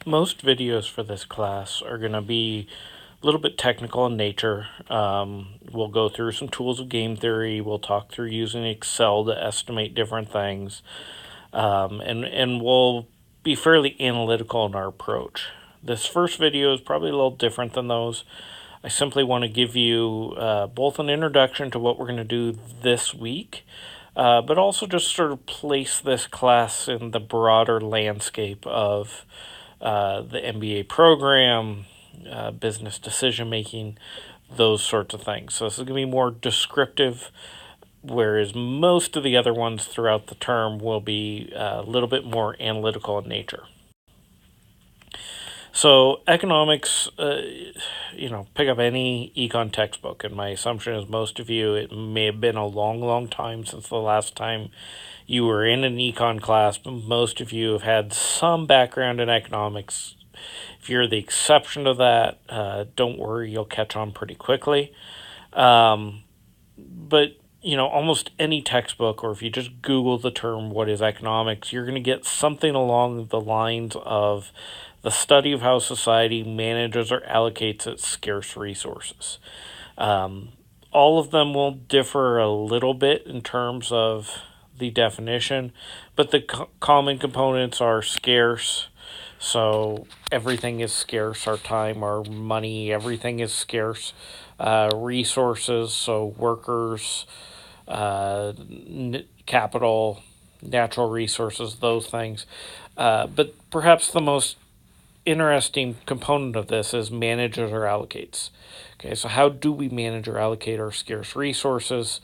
Most videos for this class are going to be a little bit technical in nature. We'll go through some tools of game theory. We'll talk through using Excel to estimate different things. And we'll be fairly analytical in our approach. This first video is probably a little different than those. I simply want to give you both an introduction to what we're going to do this week, but also just sort of place this class in the broader landscape of the MBA program, business decision making, those sorts of things. So this is going to be more descriptive, whereas most of the other ones throughout the term will be a little bit more analytical in nature. So economics, pick up any econ textbook, and my assumption is most of you, it may have been a long, long time since the last time you were in an econ class, but most of you have had some background in economics. If you're the exception to that, don't worry, you'll catch on pretty quickly. But almost any textbook, or if you just Google the term, what is economics, you're going to get something along the lines of the study of how society manages or allocates its scarce resources. All of them will differ a little bit in terms of the definition, but the common components are scarce. So everything is scarce, our time, our money, everything is scarce. Resources, so workers, capital, natural resources, those things. But perhaps the most interesting component of this is manages or allocates. Okay, so how do we manage or allocate our scarce resources?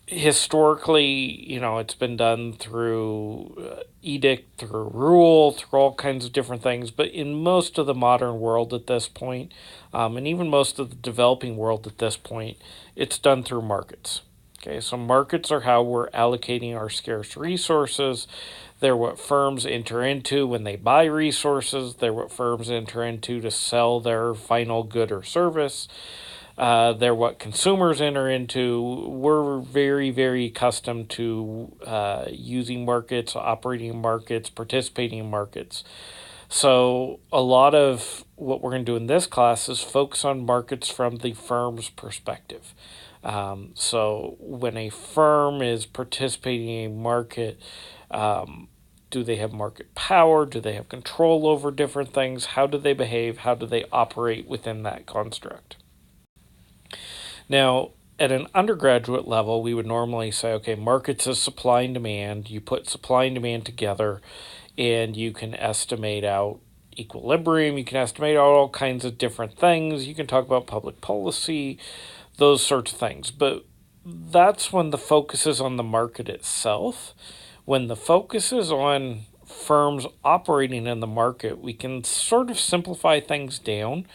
Historically, it's been done through edict, through rule, through all kinds of different things. But in most of the modern world at this point, and even most of the developing world at this point, it's done through markets. Okay, so markets are how we're allocating our scarce resources. They're what firms enter into when they buy resources. They're what firms enter into to sell their final good or service. They're what consumers enter into. We're very, very accustomed to using markets, operating in markets, participating in markets. So a lot of what we're going to do in this class is focus on markets from the firm's perspective. So when a firm is participating in a market, do they have market power? Do they have control over different things? How do they behave? How do they operate within that construct? Now, at an undergraduate level, we would normally say, okay, markets is supply and demand. You put supply and demand together, and you can estimate out equilibrium. You can estimate out all kinds of different things. You can talk about public policy, those sorts of things. But that's when the focus is on the market itself. When the focus is on firms operating in the market, we can sort of simplify things down.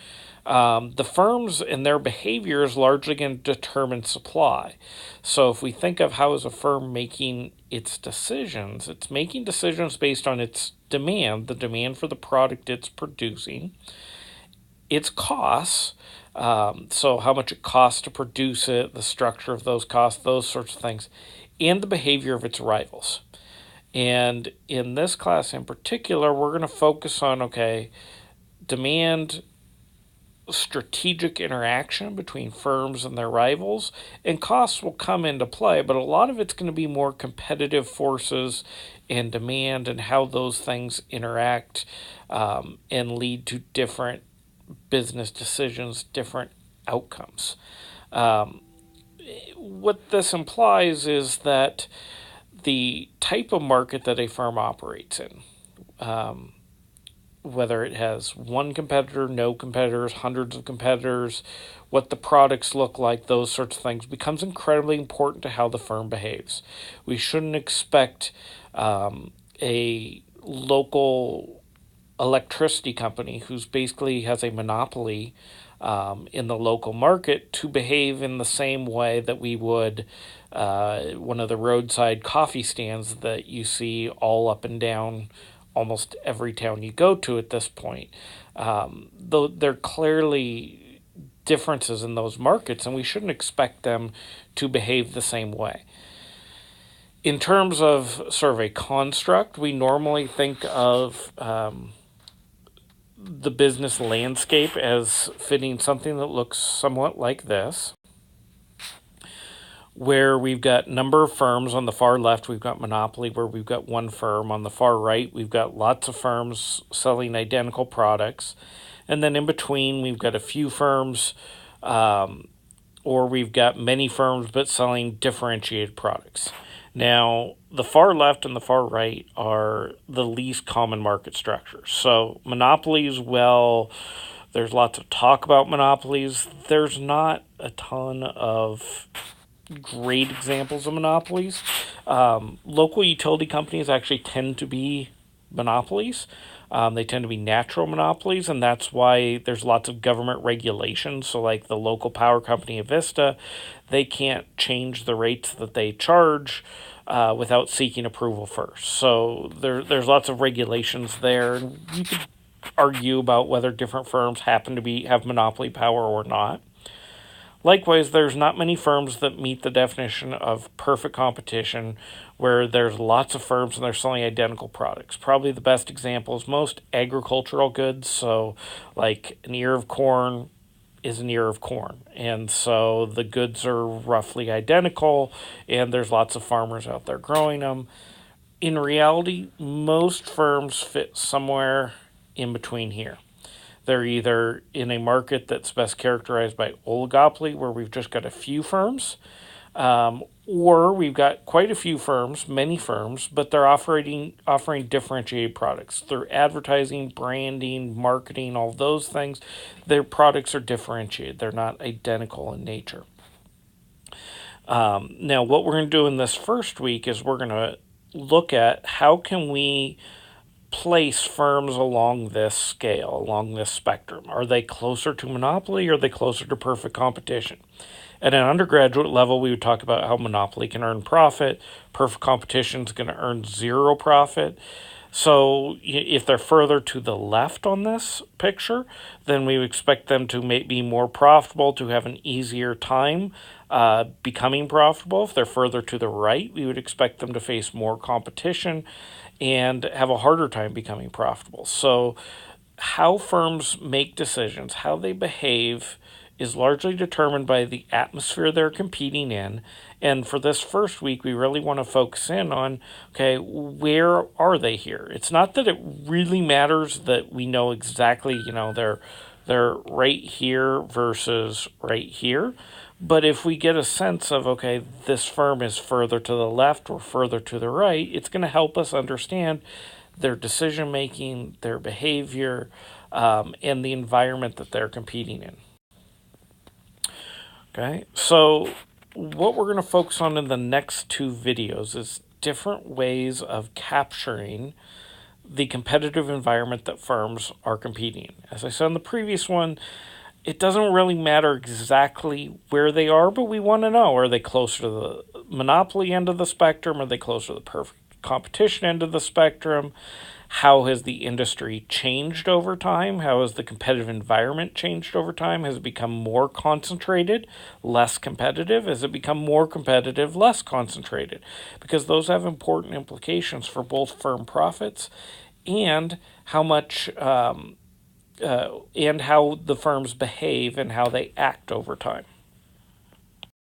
The firms and their behavior is largely going to determine supply. So if we think of how is a firm making its decisions, it's making decisions based on its demand, the demand for the product it's producing, its costs, so how much it costs to produce it, the structure of those costs, those sorts of things, and the behavior of its rivals. And in this class in particular, we're going to focus on, demand, strategic interaction between firms and their rivals, and costs will come into play, but a lot of it's going to be more competitive forces and demand and how those things interact and lead to different business decisions, different outcomes. What this implies is that the type of market that a firm operates in, whether it has one competitor, no competitors, hundreds of competitors, what the products look like, those sorts of things, becomes incredibly important to how the firm behaves. We shouldn't expect a local electricity company who's basically has a monopoly in the local market to behave in the same way that we would one of the roadside coffee stands that you see all up and down almost every town you go to at this point. Though there are clearly differences in those markets, and we shouldn't expect them to behave the same way. In terms of sort of a construct, we normally think of the business landscape as fitting something that looks somewhat like this, where we've got number of firms. On the far left, we've got monopoly, where we've got one firm. On the far right, we've got lots of firms selling identical products. And then in between, we've got a few firms, or we've got many firms but selling differentiated products. Now, the far left and the far right are the least common market structures. So monopolies, well, there's lots of talk about monopolies. There's not a ton of great examples of monopolies. Local utility companies actually tend to be monopolies. They tend to be natural monopolies, and that's why there's lots of government regulations. So, like the local power company Avista, they can't change the rates that they charge without seeking approval first. So there's lots of regulations there. You could argue about whether different firms happen to have monopoly power or not. Likewise, there's not many firms that meet the definition of perfect competition, where there's lots of firms and they're selling identical products. Probably the best example is most agricultural goods. So, like an ear of corn is an ear of corn. And so the goods are roughly identical, and there's lots of farmers out there growing them. In reality, most firms fit somewhere in between here. They're either in a market that's best characterized by oligopoly, where we've just got a few firms, or we've got quite a few firms, many firms, but they're offering differentiated products through advertising, branding, marketing, all those things. Their products are differentiated. They're not identical in nature. Now, what we're going to do in this first week is we're going to look at how can we place firms along this scale, along this spectrum. Are they closer to monopoly, or are they closer to perfect competition? At an undergraduate level, we would talk about how monopoly can earn profit, perfect competition is going to earn zero profit. So if they're further to the left on this picture, then we would expect them to be more profitable, to have an easier time becoming profitable. If they're further to the right, we would expect them to face more competition and have a harder time becoming profitable. So how firms make decisions, how they behave, is largely determined by the atmosphere they're competing in. And for this first week, we really want to focus in on, okay, where are they here? It's not that it really matters that we know exactly, they're right here versus right here. But if we get a sense of, okay, this firm is further to the left or further to the right, it's going to help us understand their decision-making, their behavior, and the environment that they're competing in. Okay, so what we're going to focus on in the next two videos is different ways of capturing the competitive environment that firms are competing in. As I said in the previous one, it doesn't really matter exactly where they are, but we want to know, are they closer to the monopoly end of the spectrum? Are they closer to the perfect competition end of the spectrum? How has the industry changed over time? How has the competitive environment changed over time? Has it become more concentrated, less competitive? Has it become more competitive, less concentrated? Because those have important implications for both firm profits and how much and how the firms behave and how they act over time.